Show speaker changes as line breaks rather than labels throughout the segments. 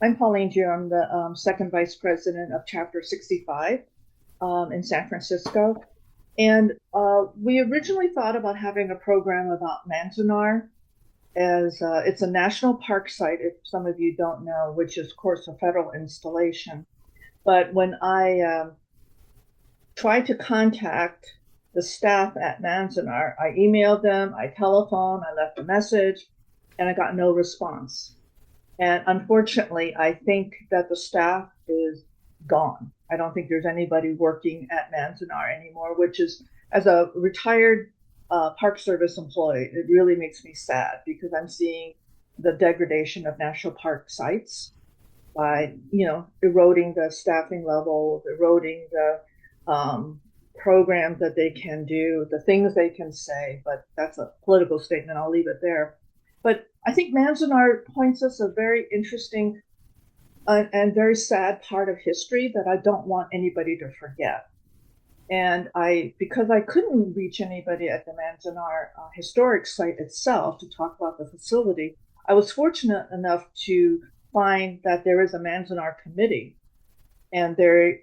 I'm Pauline. I'm the second vice president of Chapter 65 in San Francisco. And we originally thought about having a program about Manzanar, as it's a national park site, if some of you don't know, which is, of course, a federal installation. But when I tried to contact the staff at Manzanar, I emailed them, I telephoned, I left a message, and I got no response. And unfortunately, I think that the staff is gone. I don't think there's anybody working at Manzanar anymore, which is, as a retired Park Service employee, it really makes me sad because I'm seeing the degradation of national park sites by, eroding the staffing levels, eroding the programs that they can do, the things they can say. But that's a political statement. I'll leave it there. But I think Manzanar points us a very interesting and very sad part of history that I don't want anybody to forget. And because I couldn't reach anybody at the Manzanar historic site itself to talk about the facility, I was fortunate enough to find that there is a Manzanar committee, and they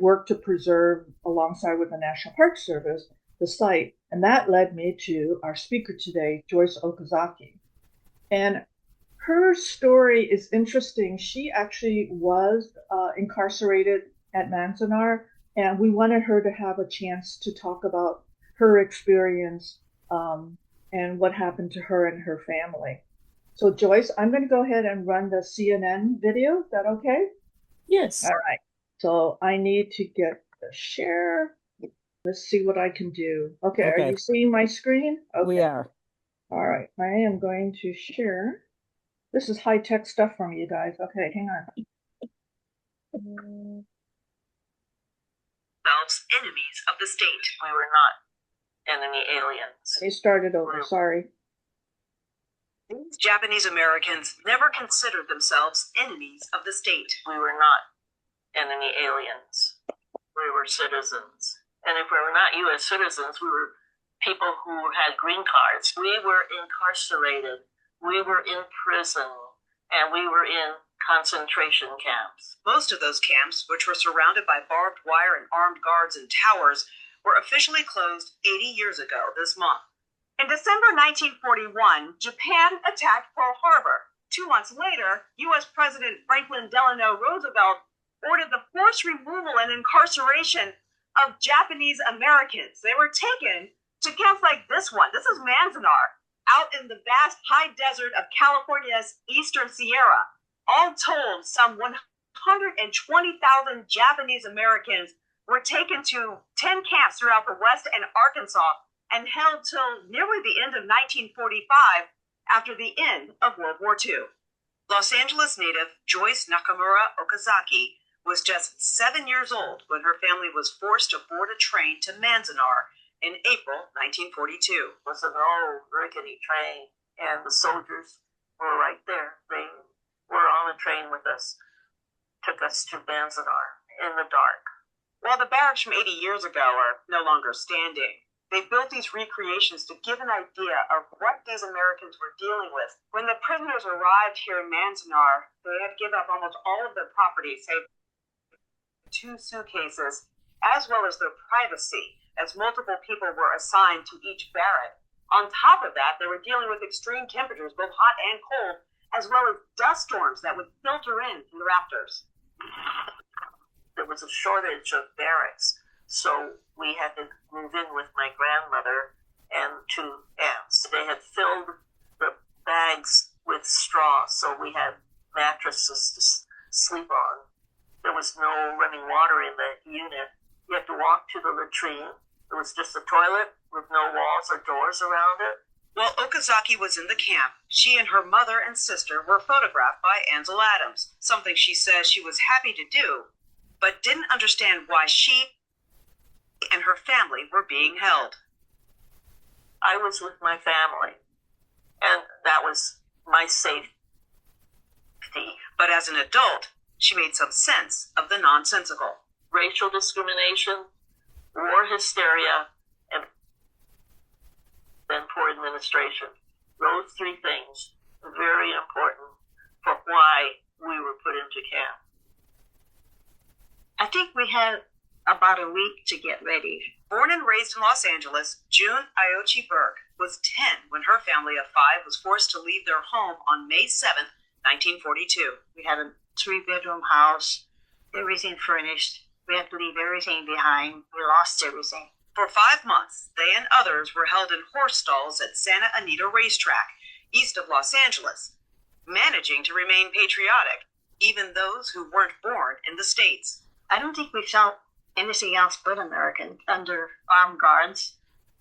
work to preserve, alongside with the National Park Service, the site. And that led me to our speaker today, Joyce Okazaki. And her story is interesting. She actually was incarcerated at Manzanar, and we wanted her to have a chance to talk about her experience and what happened to her and her family. So Joyce, I'm going to go ahead and run the CNN video. Is that okay?
Yes.
All right. So I need to get the share. Let's see what I can do. Okay. Are you seeing my screen? Okay.
We are.
All right. I am going to share. This is high-tech stuff from you guys. Okay, hang on.
Enemies of the state. We were not enemy aliens.
They started over. Sorry.
These Japanese Americans never considered themselves enemies of the state. We were not enemy aliens. We were citizens. And if we were not U.S. citizens, we were people who had green cards. We were incarcerated. We were in prison. And we were in concentration camps. Most of those camps, which were surrounded by barbed wire and armed guards and towers, were officially closed 80 years ago this month. In December 1941, Japan attacked Pearl Harbor. 2 months later, U.S. President Franklin Delano Roosevelt ordered the forced removal and incarceration of Japanese Americans. They were taken to camps like this one. This is Manzanar, out in the vast high desert of California's Eastern Sierra. All told, some 120,000 Japanese Americans were taken to 10 camps throughout the West and Arkansas and held till nearly the end of 1945, after the end of World War II. Los Angeles native Joyce Nakamura Okazaki was just 7 years old when her family was forced to board a train to Manzanar in April 1942. It was an old rickety train, and the soldiers were right there. They were on the train with us, took us to Manzanar in the dark. While the barracks from 80 years ago are no longer standing, they built these recreations to give an idea of what these Americans were dealing with. When the prisoners arrived here in Manzanar, they had to give up almost all of their property, save 2 suitcases, as well as their privacy, as multiple people were assigned to each barrack. On top of that, they were dealing with extreme temperatures, both hot and cold, as well as dust storms that would filter in from the rafters. There was a shortage of barracks, so we had to move in with my grandmother and 2 aunts. They had filled the bags with straw, so we had mattresses to sleep on. There was no running water in the unit. You had to walk to the latrine. It was just a toilet with no walls or doors around it. While Okazaki was in the camp, she and her mother and sister were photographed by Ansel Adams, something she says she was happy to do, but didn't understand why she and her family were being held. I was with my family, and that was my safety. But as an adult, she made some sense of the nonsensical. Racial discrimination, war hysteria, and then poor administration. Those 3 things are very important for why we were put I think we had about a week to get ready. Born and raised in Los Angeles, June Iochi Burke was 10 when her family of 5 was forced to leave their home on May 7th, 1942. We had a 3-bedroom house, everything furnished. We had to leave everything behind. We lost everything. For 5 months, they and others were held in horse stalls at Santa Anita Racetrack, east of Los Angeles, managing to remain patriotic, even those who weren't born in the States. I don't think we felt anything else but American under armed guards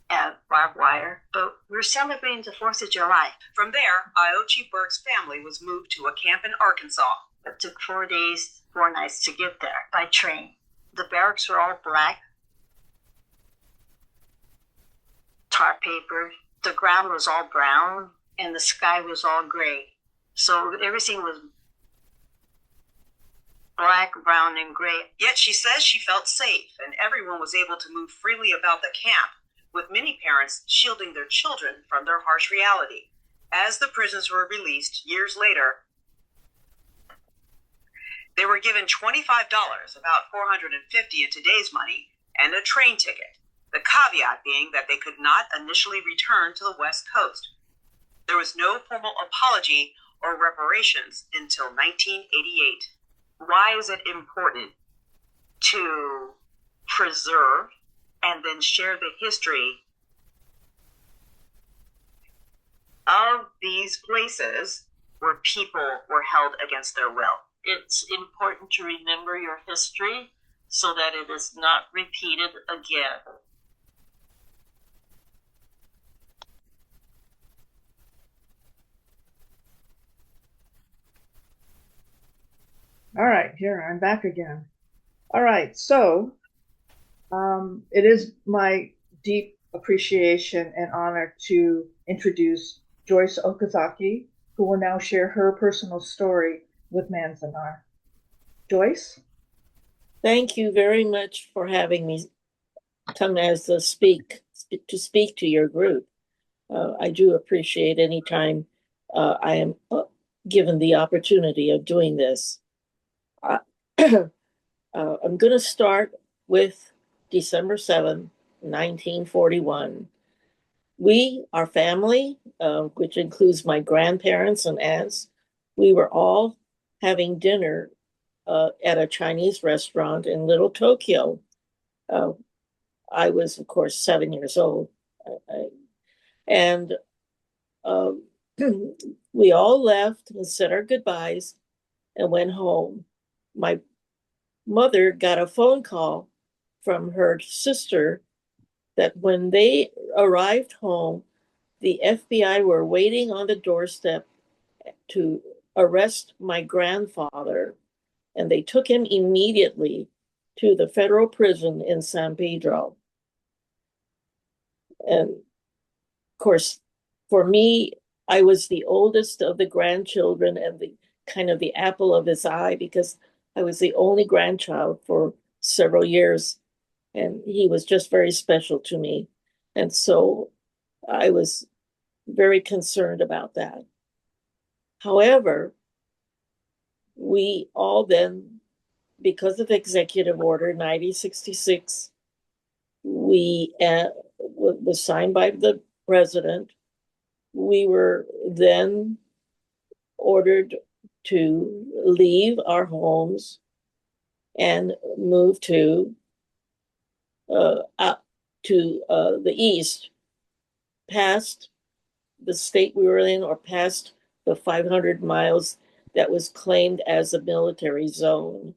and barbed wire, but we're celebrating the 4th of July. From there, Iochi Burke's family was moved to a camp in Arkansas. It took 4 days, 4 nights to get there by train. The barracks were all black, tar paper. The ground was all brown, and the sky was all gray. So everything was black, brown, and gray. Yet she says she felt safe, and everyone was able to move freely about the camp, with many parents shielding their children from their harsh reality. As the prisoners were released years later, they were given $25, about $450 in today's money, and a train ticket, the caveat being that they could not initially return to the West Coast. There was no formal apology or reparations until 1988. Why is it important to preserve and then share the history of these places where people were held against their will? It's important to remember your history so that it is not repeated again.
All right, here, I'm back again. All right, so it is my deep appreciation and honor to introduce Joyce Okazaki, who will now share her personal story with Manzanar. Joyce?
Thank you very much for having me come as to speak to your group. I do appreciate any time I am given the opportunity of doing this. I'm going to start with December 7th, 1941. We, our family, which includes my grandparents and aunts, we were all having dinner at a Chinese restaurant in Little Tokyo. I was, of course, 7 years old. And we all left and said our goodbyes and went home. My mother got a phone call from her sister that when they arrived home, the FBI were waiting on the doorstep to arrest my grandfather, and they took him immediately to the federal prison in San Pedro. And of course, for me, I was the oldest of the grandchildren and the kind of the apple of his eye because I was the only grandchild for several years, and he was just very special to me. And so I was very concerned about that. However, we all then, because of Executive Order 9066, we was signed by the president. We were then ordered to leave our homes and move to the east, past the state we were in, or past the 500 miles that was claimed as a military zone.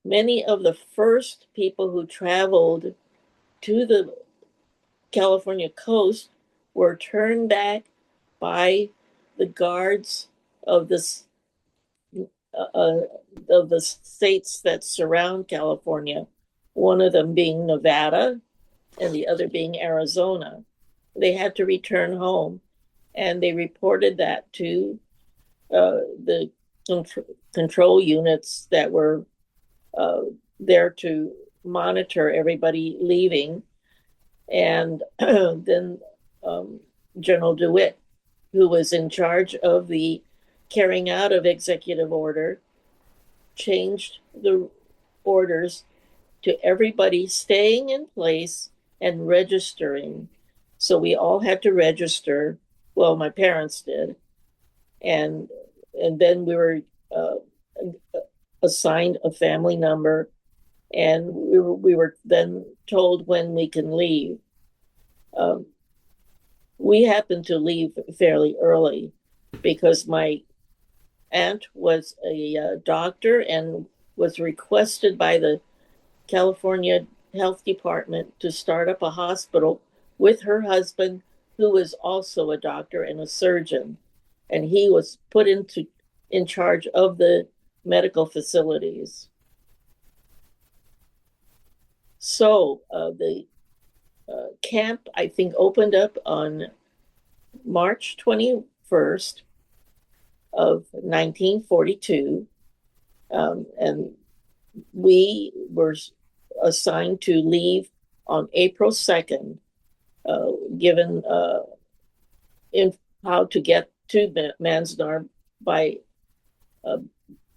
Many of the first people who traveled to the California coast were turned back by the guards of the states that surround California, one of them being Nevada and the other being Arizona. They had to return home, and they reported that to the control units that were there to monitor everybody leaving. And then General DeWitt, who was in charge of the carrying out of Executive Order, changed the orders to everybody staying in place and registering. So we all had to register. Well, my parents did, and then we were assigned a family number, and we were then told when we can leave. We happened to leave fairly early because my aunt was a doctor and was requested by the California Health Department to start up a hospital with her husband, who was also a doctor and a surgeon. And he was put in charge of the medical facilities. So the camp, I think, opened up on March 21st of 1942. And we were assigned to leave on April 2nd, given in how to get to Manzanar by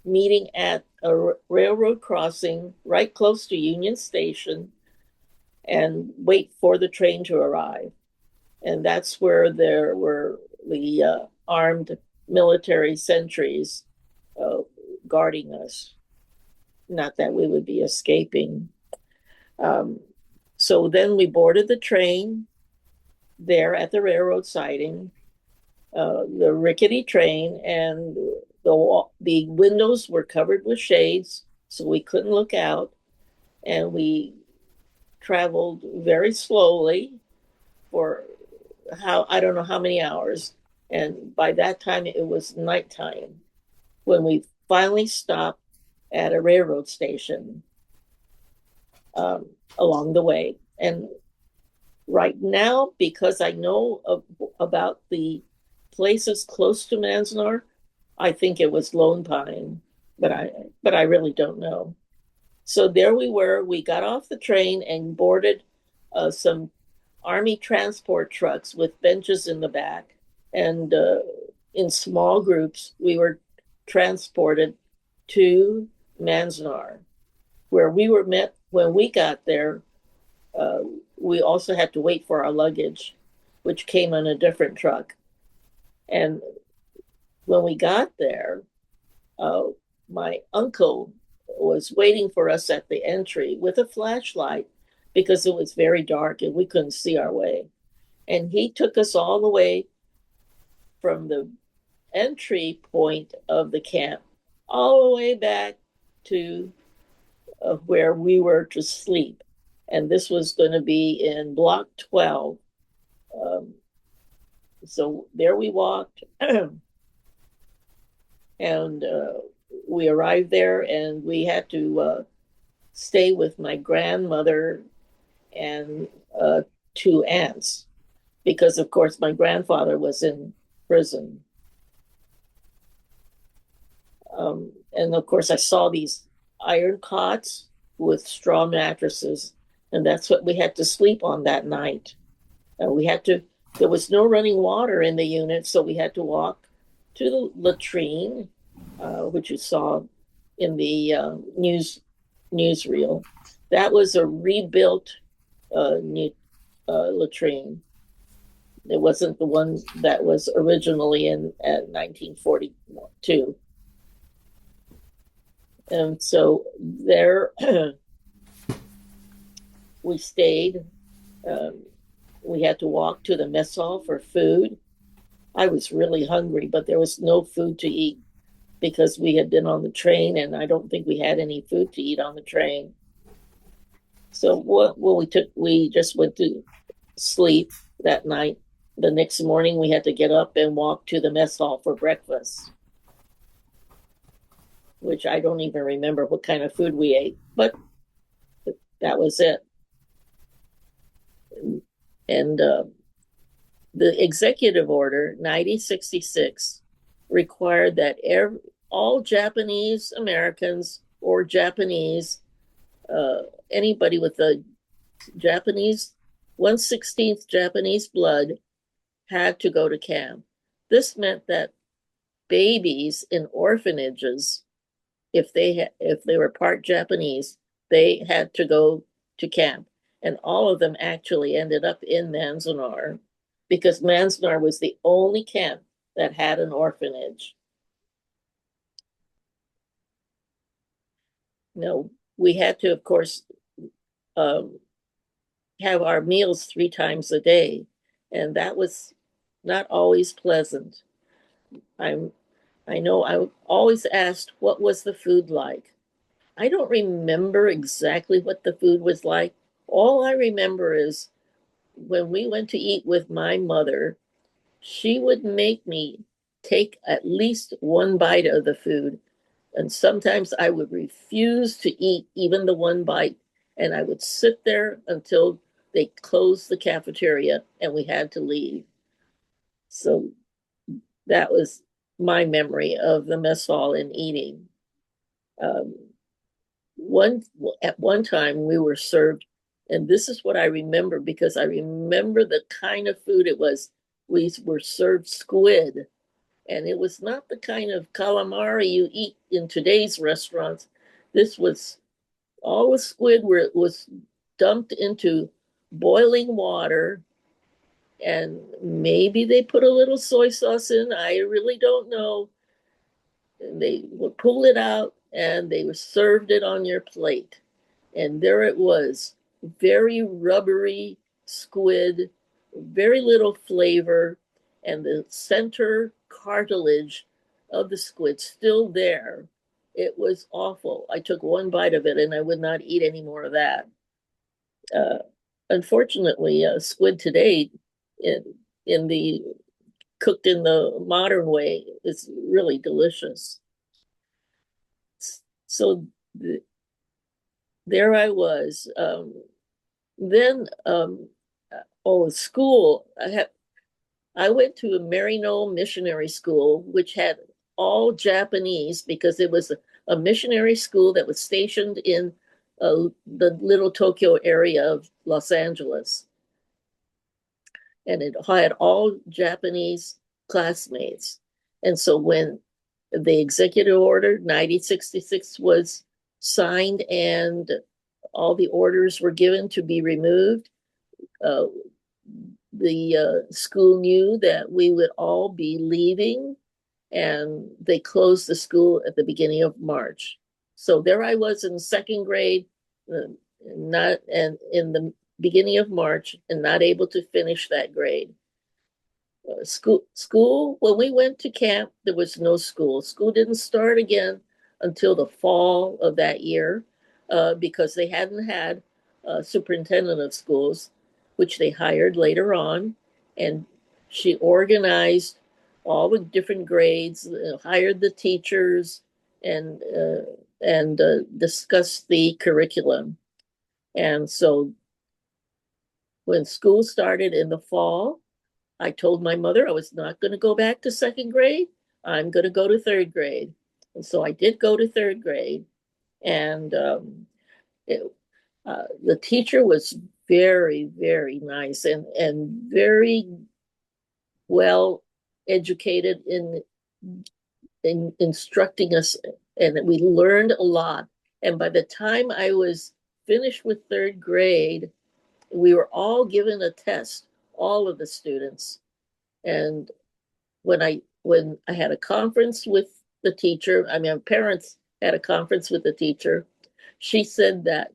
meeting at a railroad crossing right close to Union Station and wait for the train to arrive. And that's where there were the armed military sentries guarding us. Not that we would be escaping. So then we boarded the train there at the railroad siding, the rickety train, and the windows were covered with shades, so we couldn't look out. And we traveled very slowly for I don't know how many hours. And by that time, it was nighttime when we finally stopped at a railroad station along the way. And right now, because I know about the places close to Manzanar, I think it was Lone Pine, but I really don't know. So there we were. We got off the train and boarded some Army transport trucks with benches in the back. And in small groups, we were transported to Manzanar, where we were met. When we got there, we also had to wait for our luggage, which came on a different truck. And when we got there, my uncle was waiting for us at the entry with a flashlight because it was very dark and we couldn't see our way. And he took us all the way from the entry point of the camp all the way back to where we were to sleep. And this was going to be in Block 12. So there we walked and we arrived there, and we had to stay with my grandmother and two aunts because, of course, my grandfather was in prison. And, of course, I saw these iron cots with straw mattresses, and that's what we had to sleep on that night. There was no running water in the unit, so we had to walk to the latrine, which you saw in the newsreel. That was a rebuilt latrine. It wasn't the one that was originally in at 1942. And so there we stayed. We had to walk to the mess hall for food. I was really hungry, but there was no food to eat because we had been on the train, and I don't think we had any food to eat on the train. So we just went to sleep that night. The next morning, we had to get up and walk to the mess hall for breakfast, which I don't even remember what kind of food we ate, but that was it. And the executive order 9066 required that all Japanese Americans or Japanese, anybody with a Japanese 1/16 Japanese blood had to go to camp. This meant that babies in orphanages if they were part Japanese, they had to go to camp. And all of them actually ended up in Manzanar because Manzanar was the only camp that had an orphanage. No, we had to, of course, have our meals 3 times a day, and that was not always pleasant. I know I always asked, what was the food like? I don't remember exactly what the food was like. All I remember is when we went to eat with my mother, she would make me take at least one bite of the food. And sometimes I would refuse to eat even the one bite. And I would sit there until they closed the cafeteria and we had to leave. So that was my memory of the mess hall and eating. Um, one at one time we were served, and this is what I remember because I remember the kind of food it was. We were served squid, and it was not the kind of calamari you eat in today's restaurants. This was all the squid where it was dumped into boiling water, and maybe they put a little soy sauce in. I really don't know. And they would pull it out and they served it on your plate. And there it was, very rubbery squid, very little flavor, and the center cartilage of the squid still there. It was awful. I took one bite of it and I would not eat any more of that. Uh, Unfortunately, squid today, in in the cooked in the modern way, is really delicious. So there I was. Then school. I went to a Maryknoll missionary school, which had all Japanese because it was a missionary school that was stationed in the little Tokyo area of Los Angeles. And it had all Japanese classmates. And so when the executive order 9066 was signed and all the orders were given to be removed, the school knew that we would all be leaving, and they closed the school at the beginning of March. So there I was in second grade, not and in the beginning of March, and not able to finish that grade. School. When we went to camp, there was no school. School didn't start again until the fall of that year, because they hadn't had a superintendent of schools, which they hired later on, and she organized all the different grades, hired the teachers, and discussed the curriculum. And so when school started in the fall, I told my mother I was not going to go back to second grade. I'm going to go to third grade. And so I did go to third grade. And the teacher was very, very nice and very well educated in instructing us. And we learned a lot. And by the time I was finished with third grade, we were all given a test, all of the students. And when I had a conference with the teacher, I mean, our parents had a conference with the teacher, she said that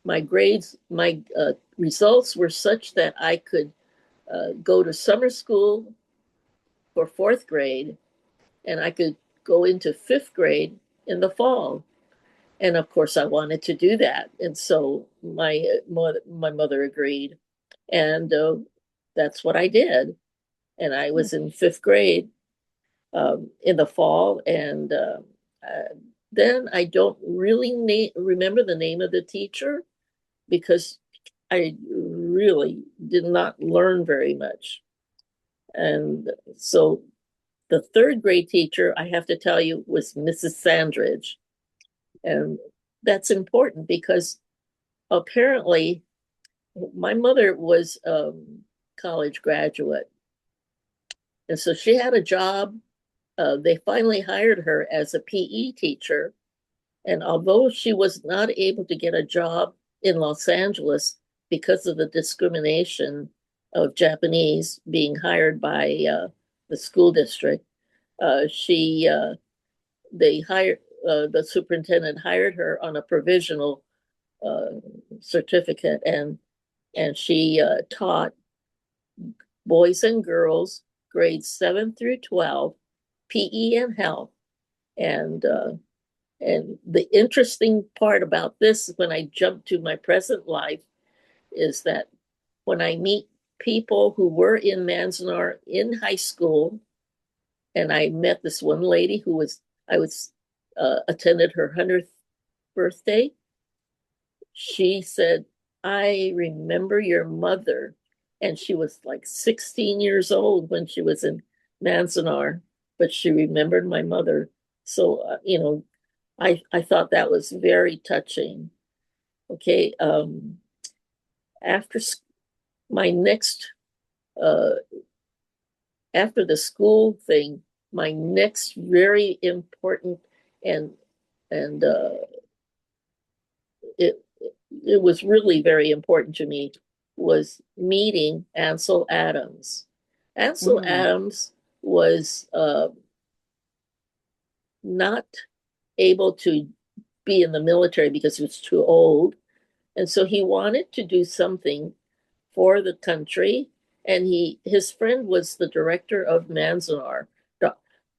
my grades, my results were such that I could go to summer school for fourth grade, and I could go into fifth grade in the fall. And of course, I wanted to do that, and so my mother agreed, and that's what I did. And I was in fifth grade in the fall, and then I don't really remember the name of the teacher because I really did not learn very much. And so the third grade teacher, I have to tell you, was Mrs. Sandridge. And that's important because apparently my mother was a college graduate. And so she had a job they finally hired her as a PE teacher. And although she was not able to get a job in Los Angeles because of the discrimination of Japanese being hired by the school district, they hired the superintendent hired her on a provisional certificate, and she taught boys and girls grades 7 through 12 PE and health. And the interesting part about this, when I jump to my present life, is that when I meet people who were in Manzanar in high school, and I met this one lady who I was attended her 100th birthday. She said, "I remember your mother," and she was like 16 years old when she was in Manzanar, but she remembered my mother. So I thought that was very touching. Okay, after my next uh, after the school thing, my next very important and and it it was really very important to me was meeting Ansel Adams. Ansel Adams was not able to be in the military because he was too old. And so he wanted to do something for the country. And his friend was the director of Manzanar,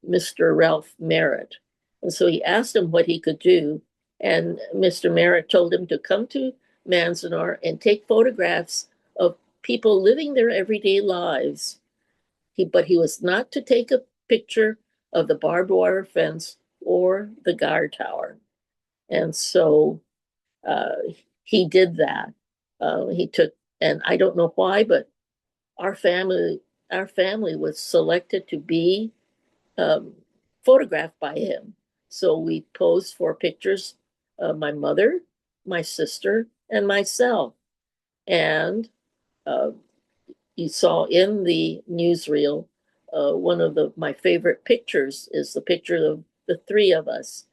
Mr. Ralph Merritt. And so he asked him what he could do. And Mr. Merritt told him to come to Manzanar and take photographs of people living their everyday lives. But he was not to take a picture of the barbed wire fence or the guard tower. And so uh, he did that. He took, and I don't know why, but our family, our family was selected to be photographed by him. So we posed for pictures of my mother, my sister, and myself. And uh, you saw in the newsreel, one of my favorite pictures is the picture of the three of us.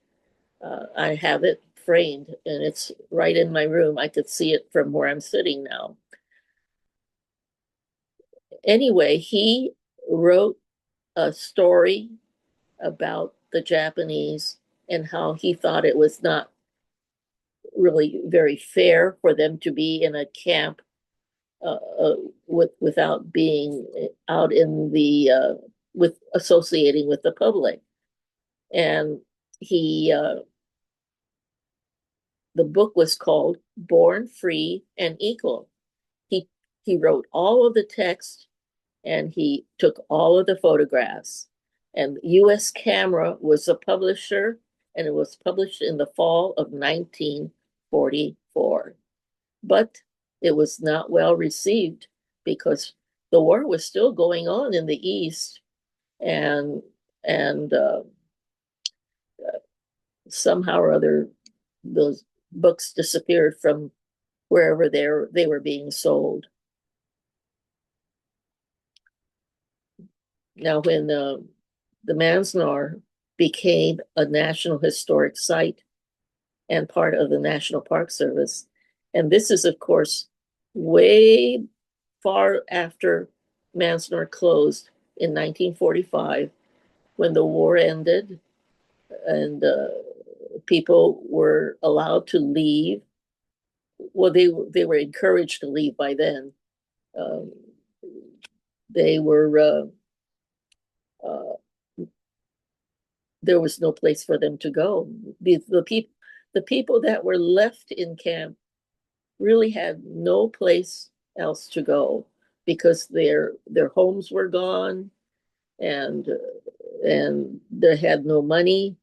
I have it framed and it's right in my room. I could see it from where I'm sitting now. Anyway, he wrote a story about the Japanese and how he thought it was not really very fair for them to be in a camp without being out in the with associating with the public. And the book was called Born Free and Equal. He wrote all of the text and he took all of the photographs. And US Camera was the publisher, and it was published in the fall of 1944. But it was not well received because the war was still going on in the East, and somehow or other those books disappeared from wherever they were being sold. Now, when the Manzanar became a National Historic Site and part of the National Park Service, and this is, of course, way far after Manzanar closed in 1945, when the war ended and people were allowed to leave. Well, they were encouraged to leave by then. They were there was no place for them to go. The people that were left in camp really had no place else to go because their homes were gone, and they had no money.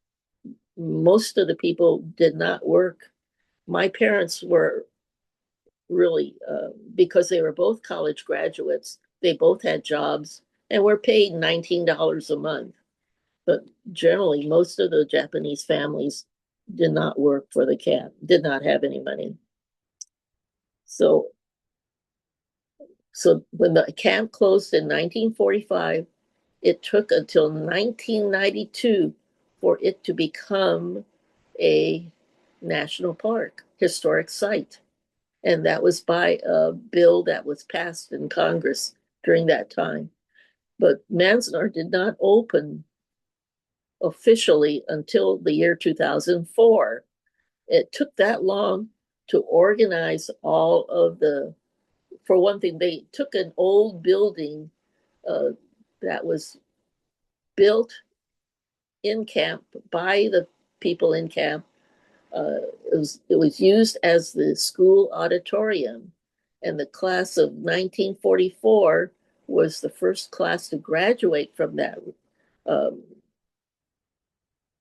Most of the people did not work. My parents were really, because they were both college graduates, they both had jobs and were paid $19 a month. But generally, most of the Japanese families did not work for the camp, did not have any money. So when the camp closed in 1945, it took until 1992 for it to become a national park, historic site. And that was by a bill that was passed in Congress during that time. But Manzanar did not open officially until the year 2004. It took that long to organize all of the, for one thing, they took an old building that was built in camp by the people in camp. It was used as the school auditorium, and the class of 1944 was the first class to graduate from that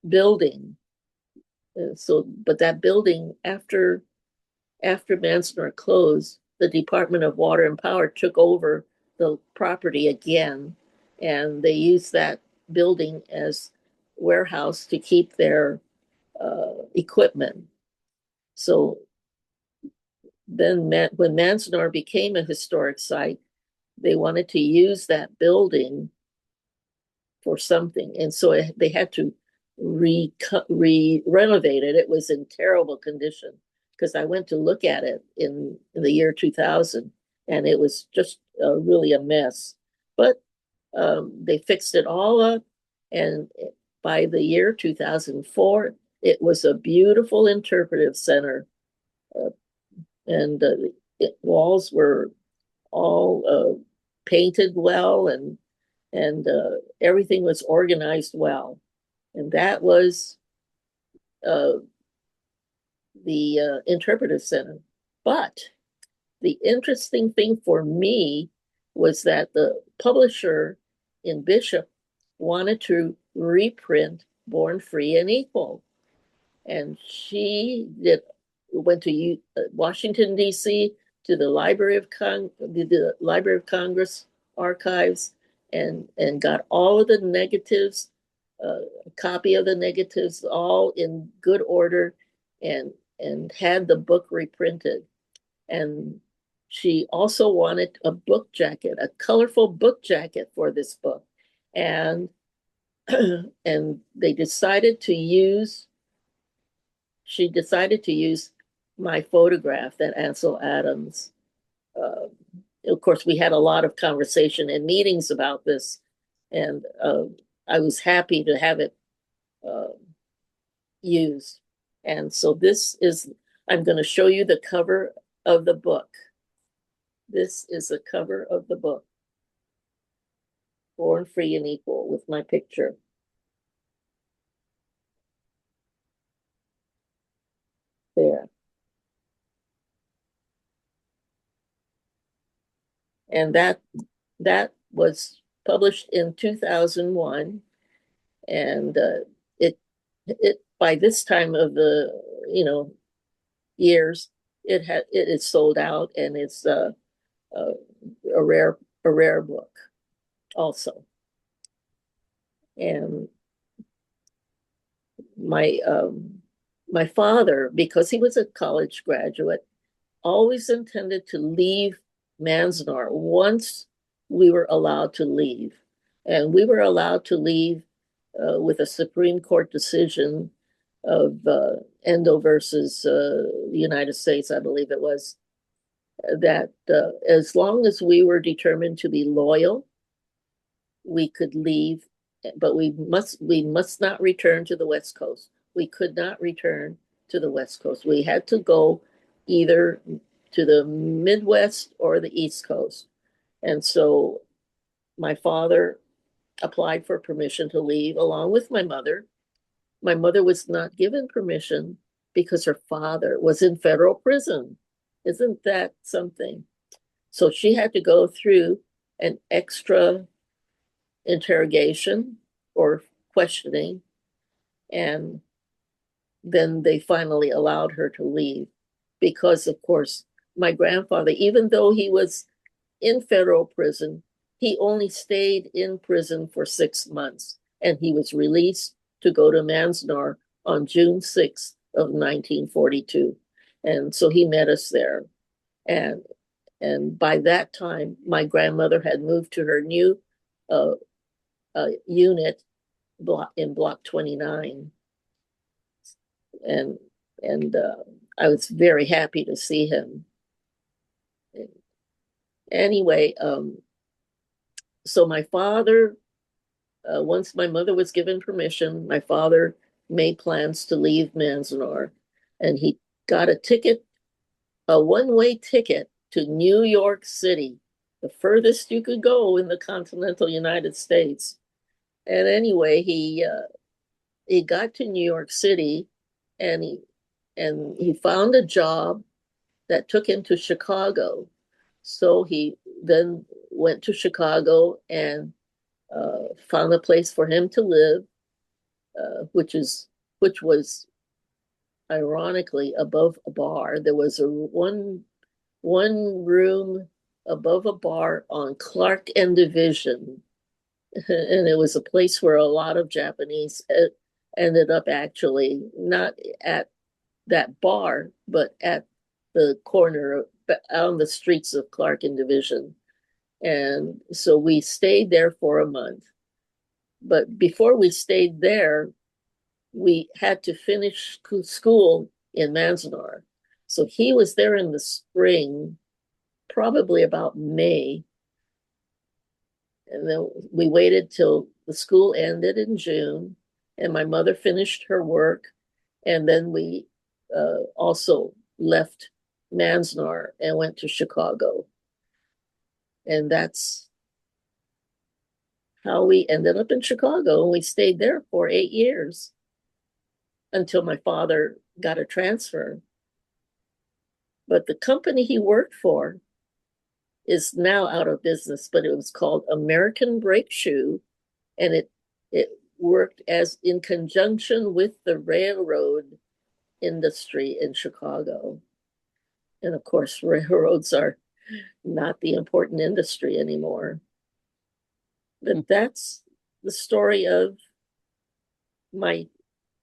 building. But that building, after Manzanar closed, the Department of Water and Power took over the property again, and they used that building as warehouse to keep their equipment. So then when Manzanar became a historic site, they wanted to use that building for something. And so they had to renovate it. It was in terrible condition because I went to look at it in the year 2000, and it was just really a mess. But they fixed it all up, and by the year 2004, it was a beautiful interpretive center, and walls were all painted well, and everything was organized well. And that was the interpretive center. But the interesting thing for me was that the publisher in Bishop wanted to reprint Born Free and Equal. And she went to Washington, D.C., to the Library of Congress archives, and got all of the negatives, a copy of the negatives, all in good order, and had the book reprinted. And she also wanted a book jacket, a colorful book jacket for this book. And and she decided to use my photograph, that Ansel Adams. Of course, we had a lot of conversation and meetings about this, and I was happy to have it used. And so I'm going to show you the cover of the book. This is the cover of the book, Born Free and Equal, with my picture. There. And that was published in 2001, and it by this time of the years, it is sold out, and it's a rare book also. And my father, because he was a college graduate, always intended to leave Manzanar once we were allowed to leave. And we were allowed to leave with a Supreme Court decision of Endo versus the United States, I believe it was, that as long as we were determined to be loyal, we could leave, but we must not return to the West Coast. We could not return to the West Coast. We had to go either to the Midwest or the East Coast. And so my father applied for permission to leave along with my mother. My mother was not given permission because her father was in federal prison. Isn't that something? So she had to go through an extra interrogation or questioning, and then they finally allowed her to leave because, of course, my grandfather, even though he was in federal prison, he only stayed in prison for 6 months, and he was released to go to Manzanar on June 6th of 1942. And so he met us there. And by that time, my grandmother had moved to her new unit in block 29. And I was very happy to see him. Anyway, so my father, once my mother was given permission, my father made plans to leave Manzanar, and he got a one-way ticket to New York City, the furthest you could go in the continental United States. And anyway, he got to New York City, and he found a job that took him to Chicago. So he then went to Chicago and found a place for him to live, which was ironically above a bar. There was one room above a bar on Clark and Division, and it was a place where a lot of Japanese ended up actually not at that bar, but at the corner on the streets of Clark and Division. And so we stayed there for a month. But before we stayed there, we had to finish school in Manzanar. So he was there in the spring, probably about May. And then we waited till the school ended in June, and my mother finished her work. And then we also left Manzanar and went to Chicago. And that's how we ended up in Chicago. And we stayed there for 8 years until my father got a transfer. But the company he worked for is now out of business, but it was called American Brake Shoe, and it worked as in conjunction with the railroad industry in Chicago. And of course, railroads are not the important industry anymore. But that's the story of my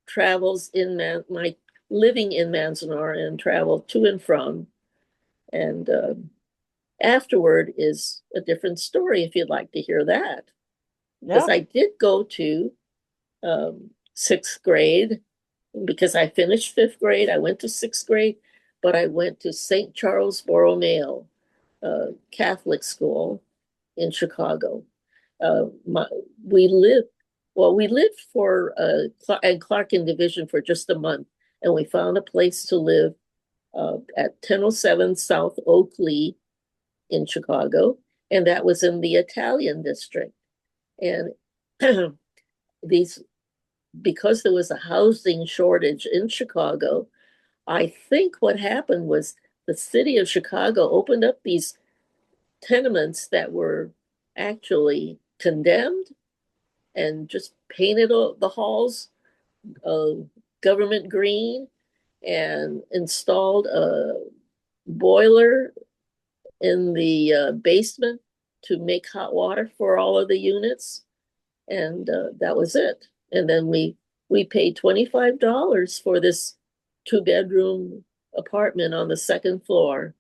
travels in my living in Manzanar and travel to and from. And afterward is a different story if you'd like to hear that. Because I did go to 6th grade, because I finished 5th grade. I went to 6th grade, but I went to St. Charles Borromeo Catholic school in Chicago. We lived for at Clark and Division for just a month, and we found a place to live at 1007 South Oakley in Chicago, and that was in the Italian district. And because there was a housing shortage in Chicago, I think what happened was the city of Chicago opened up these tenements that were actually condemned and just painted the halls government green and installed a boiler in the basement to make hot water for all of the units. And that was it. And then we paid $25 for this 2-bedroom apartment on the 2nd floor.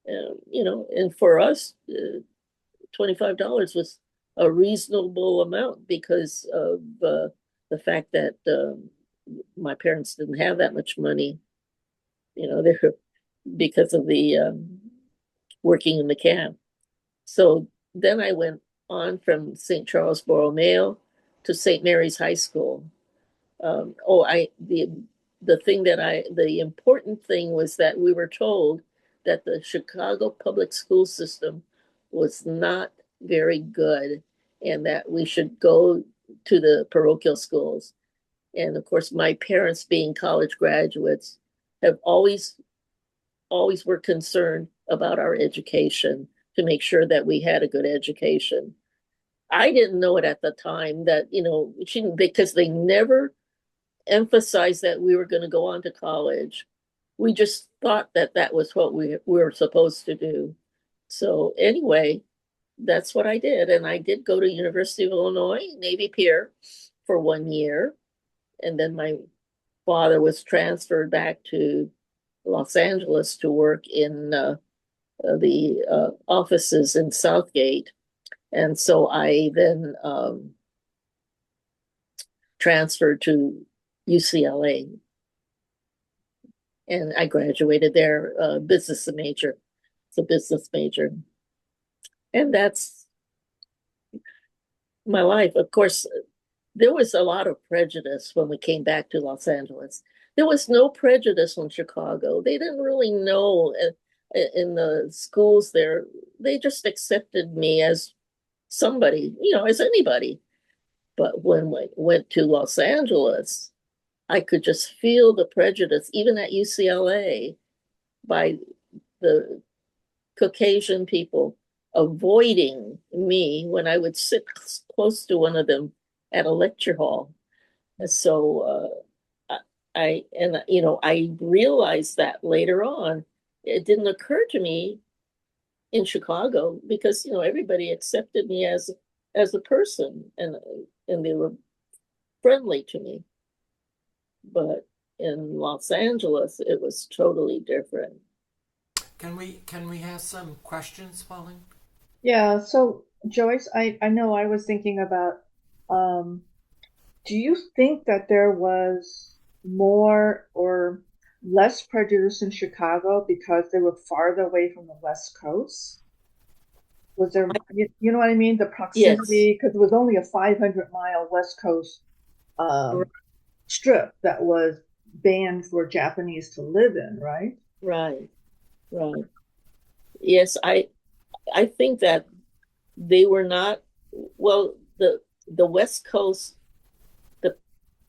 And for us, $25 was a reasonable amount because of the fact that my parents didn't have that much money, because of the working in the camp. So then I went on from St. Charles Borromeo to St. Mary's High School. The important thing was that we were told that the Chicago public school system was not very good and that we should go to the parochial schools. And of course, my parents, being college graduates, have always were concerned about our education to make sure that we had a good education. I didn't know it at the time that, because they never emphasized that we were going to go on to college. We just thought that was what we were supposed to do. So anyway, that's what I did. And I did go to University of Illinois, Navy Pier, for 1 year. And then my father was transferred back to Los Angeles to work in the offices in Southgate. And so I then transferred to UCLA. And I graduated there, business major. It's a business major. And that's my life. Of course, there was a lot of prejudice when we came back to Los Angeles. There was no prejudice in Chicago. They didn't really know in the schools there. They just accepted me as somebody, as anybody. But when we went to Los Angeles, I could just feel the prejudice, even at UCLA, by the Caucasian people avoiding me when I would sit close to one of them at a lecture hall. And so I realized that later on. It didn't occur to me in Chicago because everybody accepted me as a person, and they were friendly to me. But in Los Angeles, it was totally different.
Can we have some questions, Pauline?
Yeah, so Joyce, I know I was thinking about, do you think that there was more or less prejudice in Chicago because they were farther away from the West Coast? Was there, you know what I mean? The proximity, because it was only a 500-mile West Coast strip that was banned for Japanese to live in, right?
Right. Yes, I think that they were not, well, the West Coast, the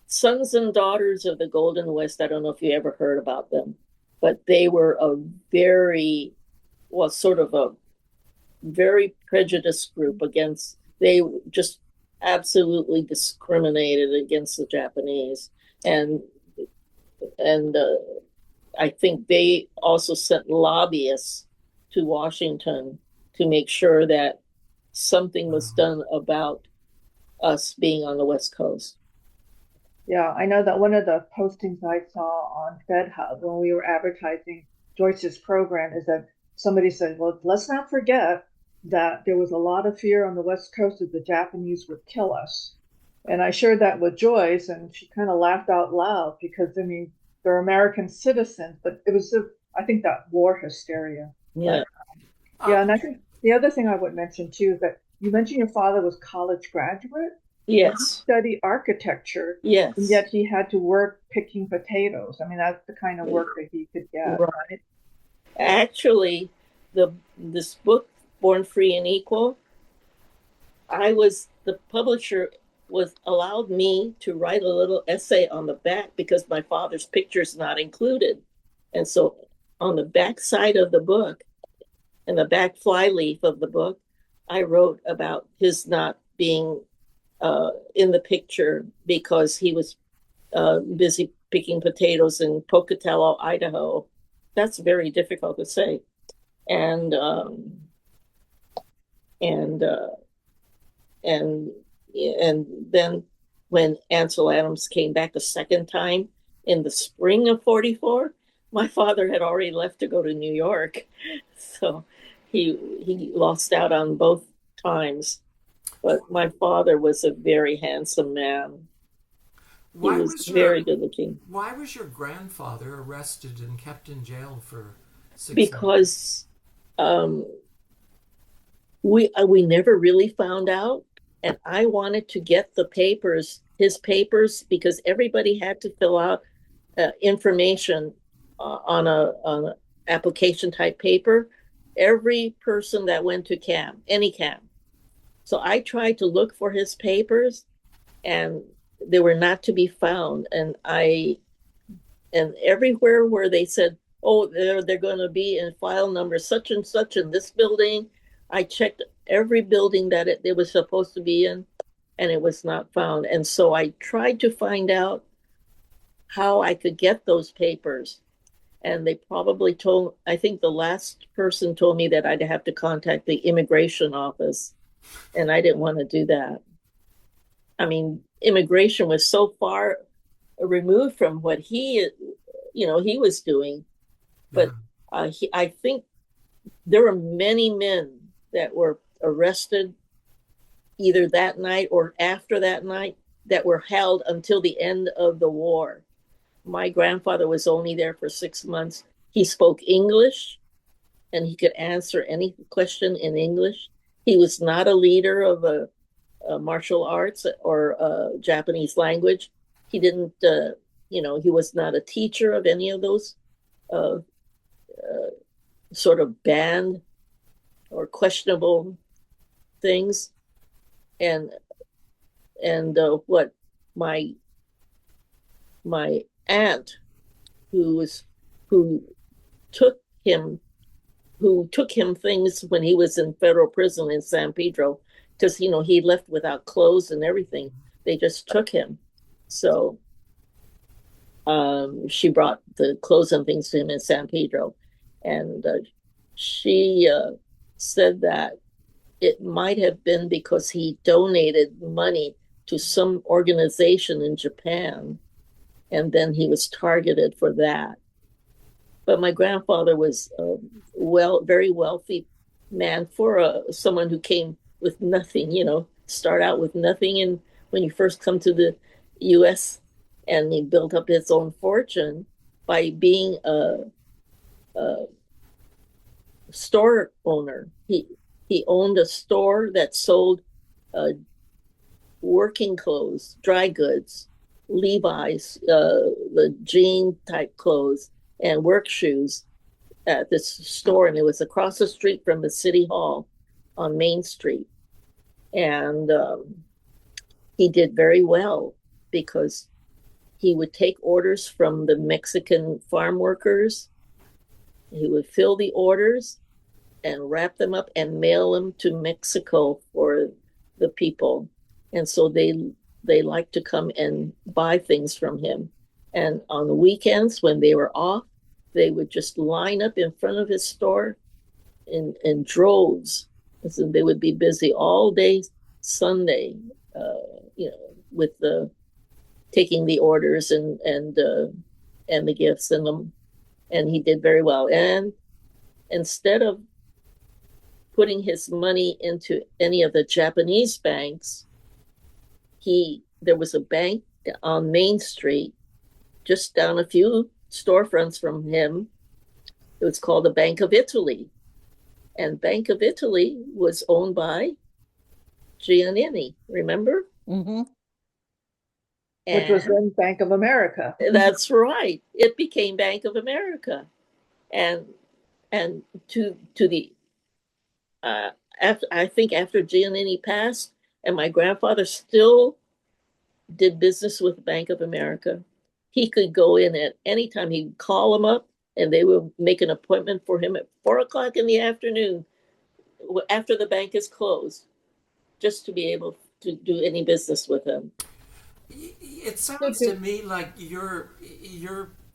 sons and daughters of the Golden West, I don't know if you ever heard about them, but they were sort of a very prejudiced group they just absolutely discriminated against the Japanese. And I think they also sent lobbyists to Washington to make sure that something was done about us being on the West Coast.
Yeah, I know that one of the postings I saw on FedHub when we were advertising Joyce's program is that somebody said, well, let's not forget that there was a lot of fear on the West Coast that the Japanese would kill us. And I shared that with Joyce, and she kind of laughed out loud because, I mean, they're American citizens, but it was, I think, that war hysteria.
Yeah.
Yeah, and I think the other thing I would mention too is that you mentioned your father was college graduate.
Yes.
He studied architecture.
Yes.
And yet he had to work picking potatoes. I mean, that's the kind of work that he could get.
Right. Actually, this book, Born Free and Equal, the publisher allowed me to write a little essay on the back because my father's picture is not included. And so on the back side of the book, and the back flyleaf of the book, I wrote about his not being in the picture because he was busy picking potatoes in Pocatello, Idaho. That's very difficult to say. And then when Ansel Adams came back the second time in the spring of 44, my father had already left to go to New York. So he lost out on both times. But my father was a very handsome man. He was very good looking.
Why was your grandfather arrested and kept in jail for 6 months?
Because we never really found out, and I wanted to get his papers, because everybody had to fill out information on an application type paper. Every person that went to any camp. So I tried to look for his papers, and they were not to be found. And everywhere where they said, oh, they're going to be in file number such and such in this building, I checked every building that it was supposed to be in, and it was not found. And so I tried to find out how I could get those papers. And they probably I think the last person told me that I'd have to contact the immigration office. And I didn't want to do that. I mean, immigration was so far removed from what he was doing. But I think there were many men that were arrested either that night or after that night that were held until the end of the war. My grandfather was only there for 6 months. He spoke English and he could answer any question in English. He was not a leader of a martial arts or Japanese language. He didn't, he was not a teacher of any of those uh, sort of banned or questionable things. And what my aunt who took him things when he was in federal prison in San Pedro, because he left without clothes and everything. They just took him. So she brought the clothes and things to him in San Pedro, and she said that it might have been because he donated money to some organization in Japan, and then he was targeted for that. But my grandfather was very wealthy man for someone who came with nothing, start out with nothing. And when you first come to the U.S., and he built up his own fortune by being a store owner. He owned a store that sold working clothes, dry goods, Levi's, the jean type clothes, and work shoes at this store. And it was across the street from the city hall on Main Street. And he did very well because he would take orders from the Mexican farm workers. He would fill the orders and wrap them up and mail them to Mexico for the people. And so they like to come and buy things from him. And on the weekends when they were off, they would just line up in front of his store in droves. And so they would be busy all day Sunday, with taking the orders and the gifts and them. And he did very well. And instead of putting his money into any of the Japanese banks, there was a bank on Main Street, just down a few storefronts from him. It was called the Bank of Italy. And Bank of Italy was owned by Giannini, remember?
Mm-hmm. Which was then Bank of America.
That's right. It became Bank of America. And to the I think after Giannini passed, and my grandfather still did business with Bank of America. He could go in at any time. He'd call them up, and they would make an appointment for him at 4:00 in the afternoon, after the bank is closed, just to be able to do any business with him.
It sounds to me like your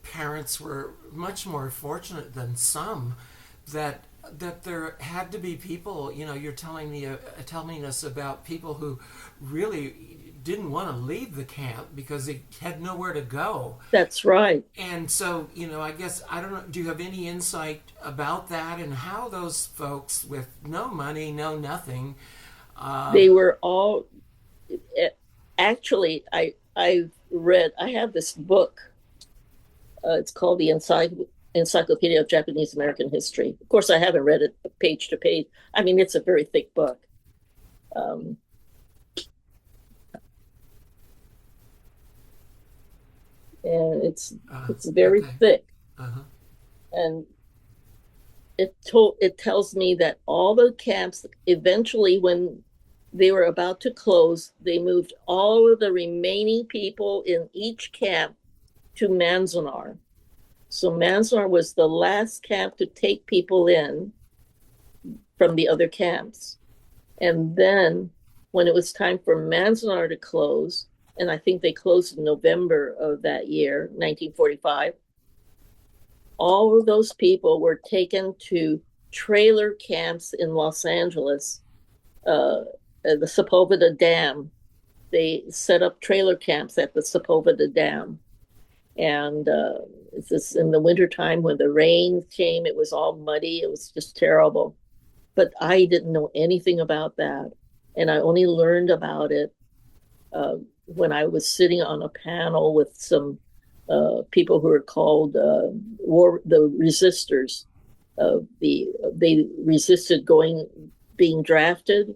parents were much more fortunate than some, that there had to be people. You're telling us about people who really didn't want to leave the camp because they had nowhere to go.
That's right.
And so, I guess, I don't know, do you have any insight about that and how those folks with no money, no nothing,
they were all, actually, I have this book. It's called the Encyclopedia of Japanese American History. Of course, I haven't read it page to page. I mean, it's a very thick book. And it's very thick.
Uh-huh.
And it tells me that all the camps, eventually when they were about to close, they moved all of the remaining people in each camp to Manzanar. So Manzanar was the last camp to take people in from the other camps. And then when it was time for Manzanar to close, and I think they closed in November of that year, 1945, all of those people were taken to trailer camps in Los Angeles, the Sepulveda Dam. They set up trailer camps at the Sepulveda Dam. And it's just in the wintertime when the rain came, it was all muddy. It was just terrible. But I didn't know anything about that. And I only learned about it when I was sitting on a panel with some people who are called the resistors. They resisted being drafted,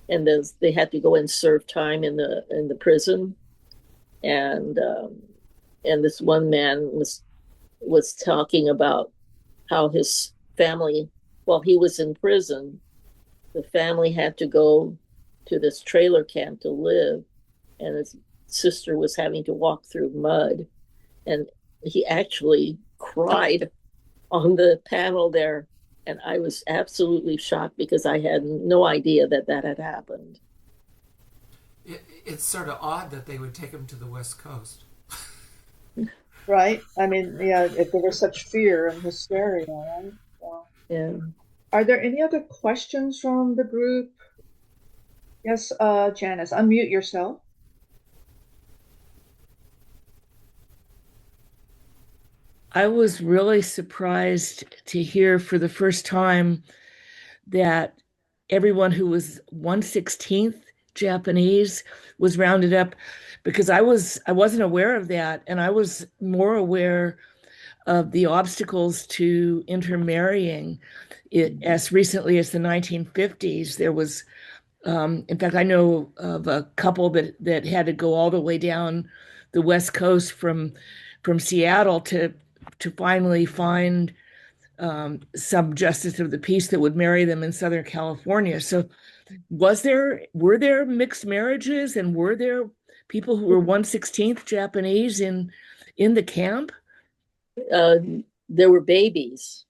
and they had to go and serve time in the prison. And this one man was talking about how his family, while he was in prison, the family had to go to this trailer camp to live, and his sister was having to walk through mud. And he actually cried on the panel there. And I was absolutely shocked because I had no idea that had happened.
It's sort of odd that they would take him to the West Coast.
Right? I mean, yeah, if there was such fear and hysteria, right? So,
Yeah.
are there any other questions from the group? Yes, Janice, unmute yourself.
I was really surprised to hear for the first time that everyone who was 1/16th Japanese was rounded up, because I wasn't aware of that, and I was more aware of the obstacles to intermarrying. As recently as the 1950s, there was, in fact, I know of a couple that had to go all the way down the West Coast from Seattle to finally find some justice of the peace that would marry them in Southern California. So were there mixed marriages, and were there people who were 1/16th Japanese in the camp?
There were babies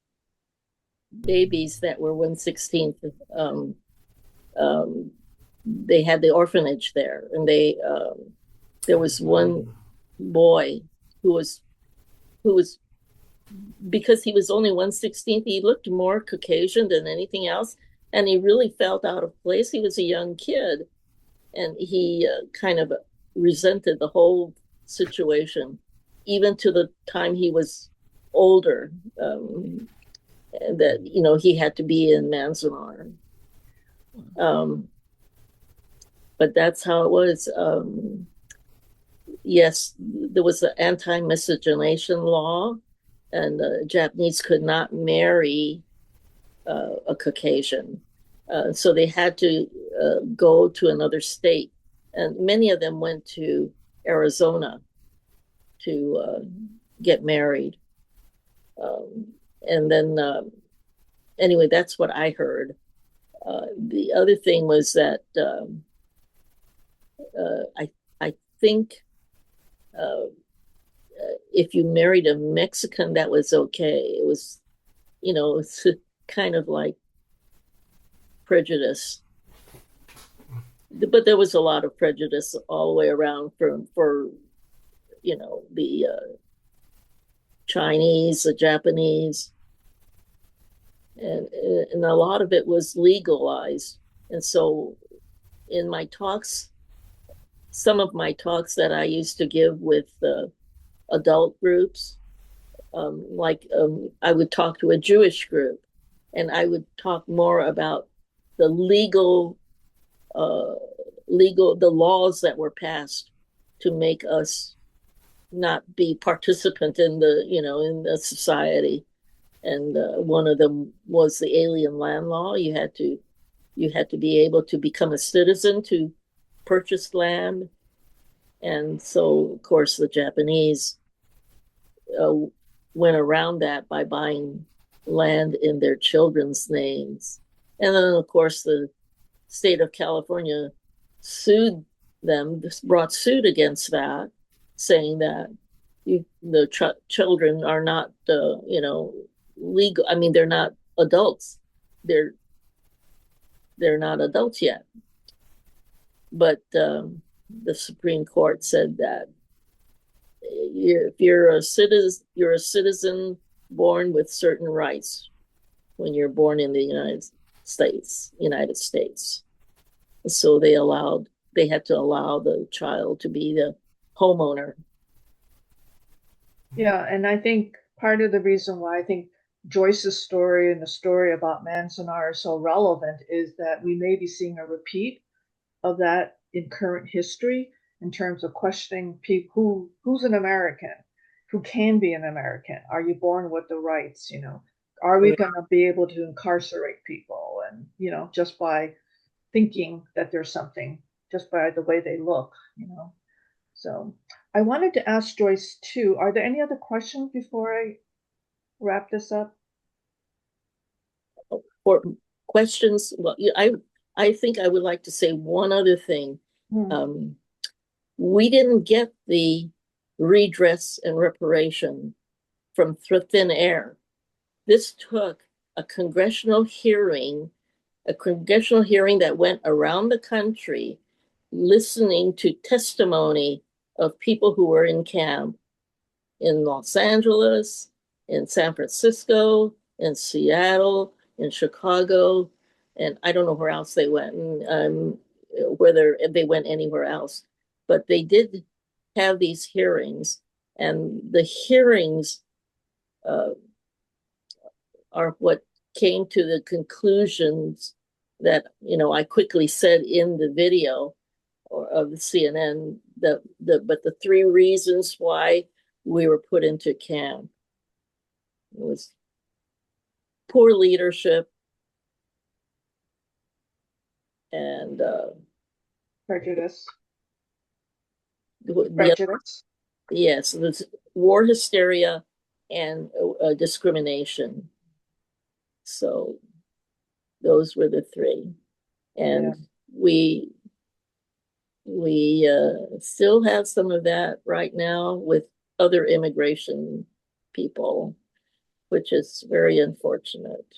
that were 1/16th. They had the orphanage there, and there was one boy who was because he was only 1/16th, he looked more Caucasian than anything else, and he really felt out of place. He was a young kid, and he kind of resented the whole situation, even to the time he was older, and that he had to be in Manzanar. But that's how it was. Yes, there was an anti-miscegenation law, and the Japanese could not marry a Caucasian. So they had to go to another state. And many of them went to Arizona to get married. And then, anyway, that's what I heard. The other thing was that I think if you married a Mexican, that was okay. It was, it's kind of like prejudice. But there was a lot of prejudice all the way around for the Chinese, the Japanese, and a lot of it was legalized. And so in my talks, some of my talks that I used to give with adult groups, I would talk to a Jewish group, and I would talk more about the the laws that were passed to make us not be participant in the society. And one of them was the alien land law. You had to be able to become a citizen to purchase land. And so, of course, the Japanese went around that by buying land in their children's names. And then, of course, the state of California sued them, brought suit against that, saying that the children are not, legal. I mean, they're not adults. They're not adults yet. But the Supreme Court said that if you're a citizen born with certain rights when you're born in the United States. So they had to allow the child to be the homeowner.
Yeah, and I think part of the reason why I think Joyce's story and the story about Manzanar are so relevant is that we may be seeing a repeat of that in current history. in terms of questioning people who's an American, who can be an American. Are you born with the rights? Are we going to be able to incarcerate people, and just by thinking that there's something, just by the way they look. So I wanted to ask Joyce too, are there any other questions before I wrap this up?
For questions, well, I think I would like to say one other thing. We didn't get the redress and reparation from thin air. This took a congressional hearing that went around the country, listening to testimony of people who were in camp in Los Angeles, in San Francisco, in Seattle, in Chicago, and I don't know where else they went, whether they went anywhere else. But they did have these hearings, and the hearings are what came to the conclusions that I quickly said in the video of the CNN. But the 3 reasons why we were put into camp. It was poor leadership and
prejudice.
Prejudice. Yes, there's war hysteria and discrimination. So those were the 3, and we still have some of that right now with other immigration people, which is very unfortunate.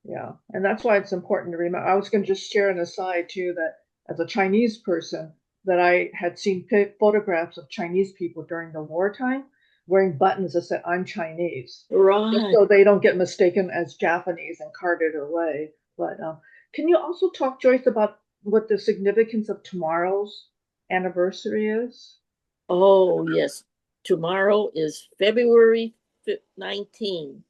Yeah, and that's why it's important to remember. I was going to just share an aside too, that as a Chinese person, that I had seen photographs of Chinese people during the wartime wearing buttons that said "I'm Chinese,"
right?
Just so they don't get mistaken as Japanese and carted away. But can you also talk, Joyce, about what the significance of tomorrow's anniversary is?
Oh yes, tomorrow is February 19,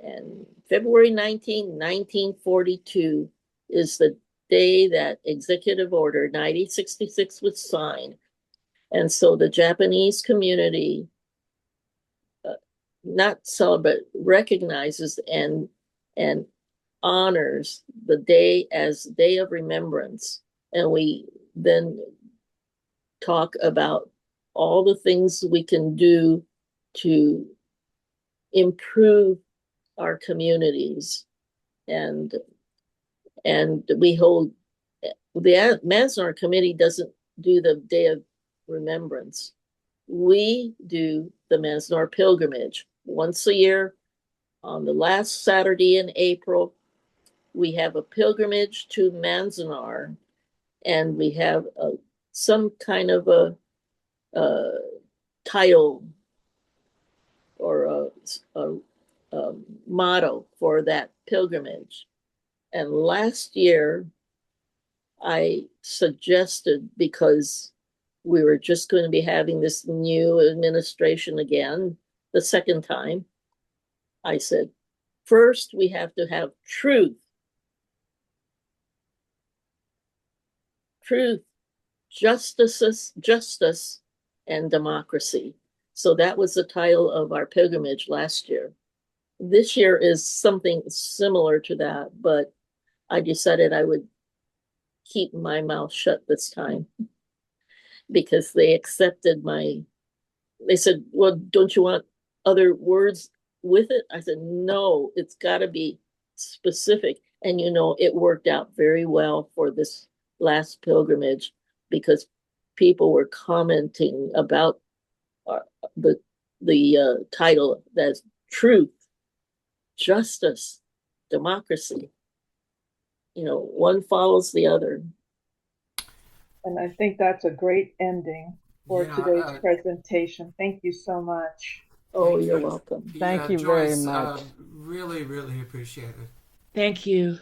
and February 19, 1942 is the day that Executive Order 9066 was signed. And so the Japanese community not celebrate, recognizes and honors the day as Day of Remembrance. And we then talk about all the things we can do to improve our communities. And we hold, the Manzanar committee doesn't do the Day of Remembrance. We do the Manzanar pilgrimage once a year. On the last Saturday in April, we have a pilgrimage to Manzanar, and we have some kind of a title or a motto for that pilgrimage. And last year, I suggested, because we were just going to be having this new administration again, the second time, I said, first we have to have truth, justice, and democracy. So that was the title of our pilgrimage last year. This year is something similar to that, but I decided I would keep my mouth shut this time because they accepted they said, well, don't you want other words with it? I said, no, it's got to be specific. And it worked out very well for this last pilgrimage because people were commenting about the title, that's truth, justice, democracy. One follows the other.
And I think that's a great ending for today's presentation. Thank you so much.
Oh, you're welcome.
Thank you
Joyce,
very much.
Really, really appreciate it.
Thank you.